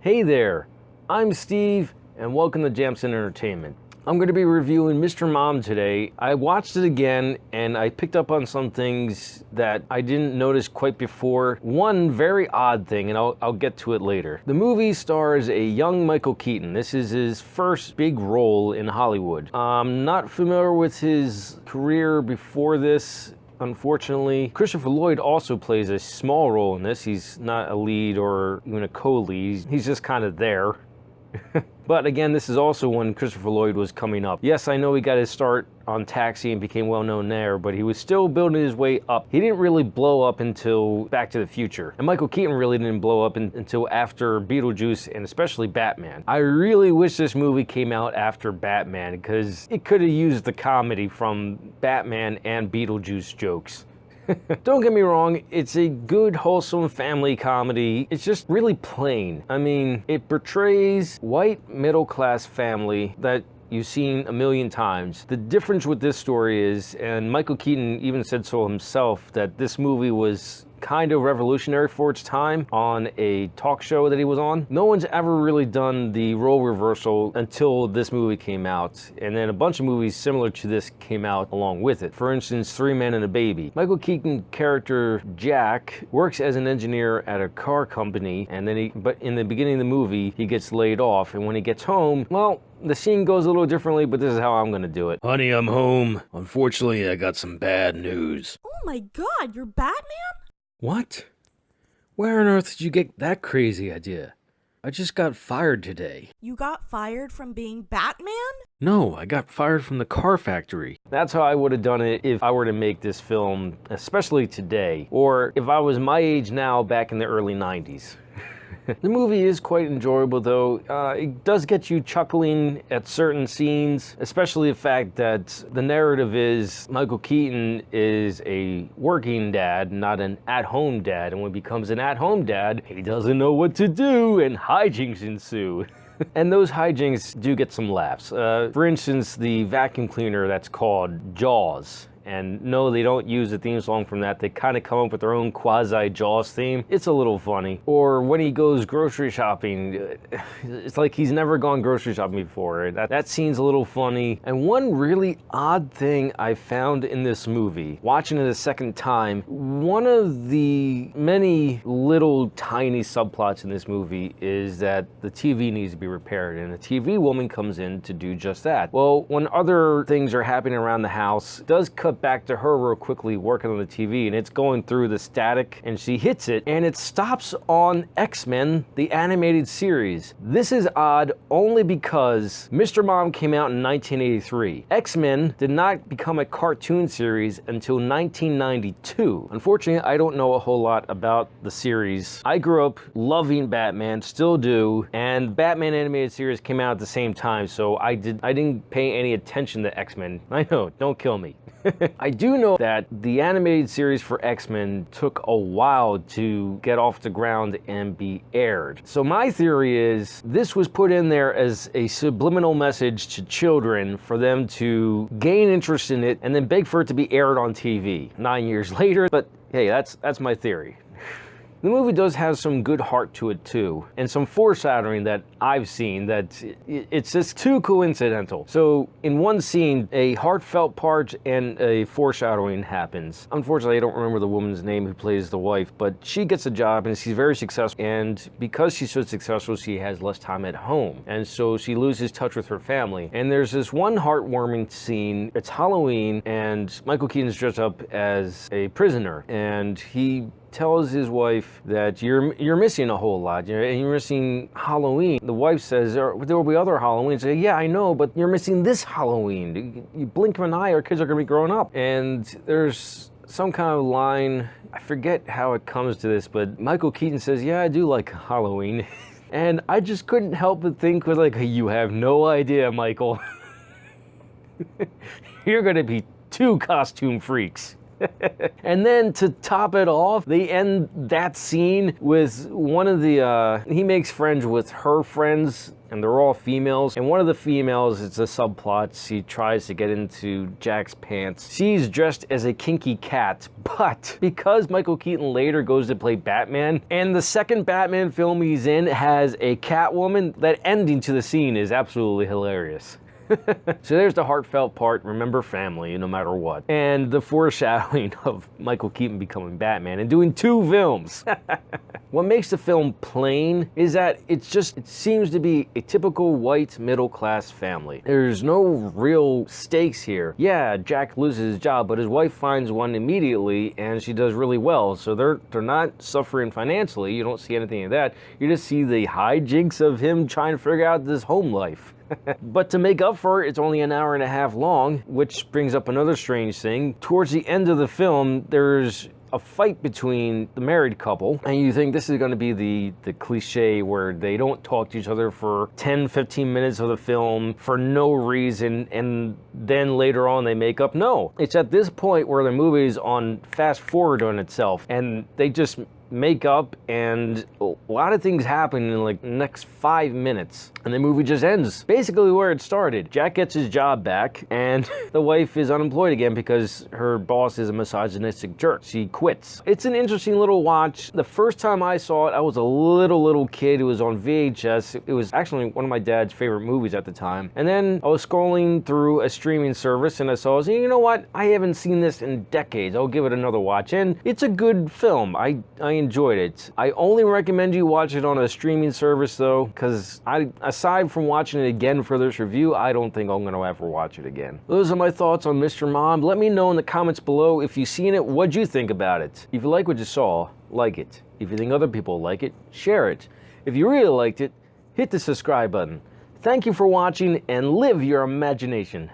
Hey there, I'm Steve, and welcome to Jamsin Entertainment. I'm going to be reviewing Mr. Mom today. I watched it again, and I picked up on some things that I didn't notice quite before. One very odd thing, and I'll get to it later. The movie stars a young Michael Keaton. This is his first big role in Hollywood. I'm not familiar with his career before this. Unfortunately, Christopher Lloyd also plays a small role in this. He's not a lead or even a co-lead. He's just kind of there. But again, this is also when Christopher Lloyd was coming up. Yes, I know he got his start on Taxi and became well known there, but he was still building his way up. He didn't really blow up until Back to the Future. And Michael Keaton really didn't blow up until after Beetlejuice and especially Batman. I really wish this movie came out after Batman because it could have used the comedy from Batman and Beetlejuice jokes. Don't get me wrong, it's a good, wholesome family comedy. It's just really plain. I mean, it portrays white middle-class family that you've seen a million times. The difference with this story is, and Michael Keaton even said so himself, that this movie was kind of revolutionary for its time on a talk show that he was on. No one's ever really done the role reversal until this movie came out, and then a bunch of movies similar to this came out along with it. For instance, Three Men and a Baby. Michael Keaton character Jack works as an engineer at a car company, and then but in the beginning of the movie, he gets laid off, and when he gets home, well, the scene goes a little differently, but this is how I'm gonna do it. Honey, I'm home. Unfortunately, I got some bad news. Oh my god, you're Batman? What? Where on earth did you get that crazy idea? I just got fired today. You got fired from being Batman? No, I got fired from the car factory. That's how I would have done it if I were to make this film, especially today, or if I was my age now back in the early 90s. The movie is quite enjoyable though. It does get you chuckling at certain scenes, especially the fact that the narrative is Michael Keaton is a working dad, not an at-home dad, and when he becomes an at-home dad, he doesn't know what to do and hijinks ensue. And those hijinks do get some laughs. For instance, the vacuum cleaner that's called Jaws. And no, they don't use the theme song from that. They kind of come up with their own quasi-Jaws theme. It's a little funny. Or when he goes grocery shopping, it's like he's never gone grocery shopping before. That scene's a little funny. And one really odd thing I found in this movie, watching it a second time, one of the many little tiny subplots in this movie is that the TV needs to be repaired, and a TV woman comes in to do just that. Well, when other things are happening around the house, it does cut back to her real quickly working on the TV, and it's going through the static, and she hits it, and it stops on X-Men, the animated series. This is odd only because Mr. Mom came out in 1983. X-Men did not become a cartoon series until 1992. Unfortunately, I don't know a whole lot about the series. I grew up loving Batman, still do, and Batman animated series came out at the same time, so I didn't pay any attention to X-Men. I know, don't kill me. I do know that the animated series for X-Men took a while to get off the ground and be aired. So my theory is this was put in there as a subliminal message to children for them to gain interest in it and then beg for it to be aired on TV 9 years later. But hey, that's my theory. The movie does have some good heart to it too, and some foreshadowing that I've seen that it's just too coincidental. So in one scene, a heartfelt part and a foreshadowing happens. Unfortunately, I don't remember the woman's name who plays the wife, but she gets a job and she's very successful, and because she's so successful, she has less time at home, and so she loses touch with her family. And there's this one heartwarming scene. It's Halloween, and Michael Keaton's dressed up as a prisoner, and he tells his wife that you're missing a whole lot. You're missing Halloween. The wife says there will be other Halloweens. Say, yeah, I know, but you're missing this Halloween. You blink of an eye, our kids are gonna be growing up. And there's some kind of line, I forget how it comes to this, but Michael Keaton says, yeah, I do like Halloween. And I just couldn't help but think, was like, you have no idea, Michael. You're gonna be two costume freaks. And then to top it off, they end that scene with one of the, he makes friends with her friends, and they're all females. And one of the females, it's a subplot, she tries to get into Jack's pants. She's dressed as a kinky cat, but because Michael Keaton later goes to play Batman, and the second Batman film he's in has a Catwoman, that ending to the scene is absolutely hilarious. So there's the heartfelt part, remember family no matter what. And the foreshadowing of Michael Keaton becoming Batman and doing 2 films. What makes the film plain is that it seems to be a typical white middle class family. There's no real stakes here. Yeah, Jack loses his job, but his wife finds one immediately and she does really well. So they're not suffering financially. You don't see anything of that. You just see the hijinks of him trying to figure out this home life. But to make up for it, it's only an hour and a half long, which brings up another strange thing. Towards the end of the film, there's a fight between the married couple, and you think this is going to be the cliche where they don't talk to each other for 10-15 minutes of the film for no reason, and then later on they make up. No, it's at this point where the movie is on fast forward on itself, and they just make up, and a lot of things happen in like the next 5 minutes, and the movie just ends basically where it started. Jack gets his job back, and the wife is unemployed again because her boss is a misogynistic jerk. She quits. It's an interesting little watch. The first time I saw it, I was a little kid. It was on VHS. It was actually one of my dad's favorite movies at the time. And then I was scrolling through a streaming service, and I saw, you know what? I haven't seen this in decades. I'll give it another watch, and it's a good film. I enjoyed it. I only recommend you watch it on a streaming service though, because aside from watching it again for this review, I don't think I'm going to ever watch it again. Those are my thoughts on Mr. Mom. Let me know in the comments below if you've seen it, what'd you think about it? If you like what you saw, like it. If you think other people like it, share it. If you really liked it, hit the subscribe button. Thank you for watching, and live your imagination.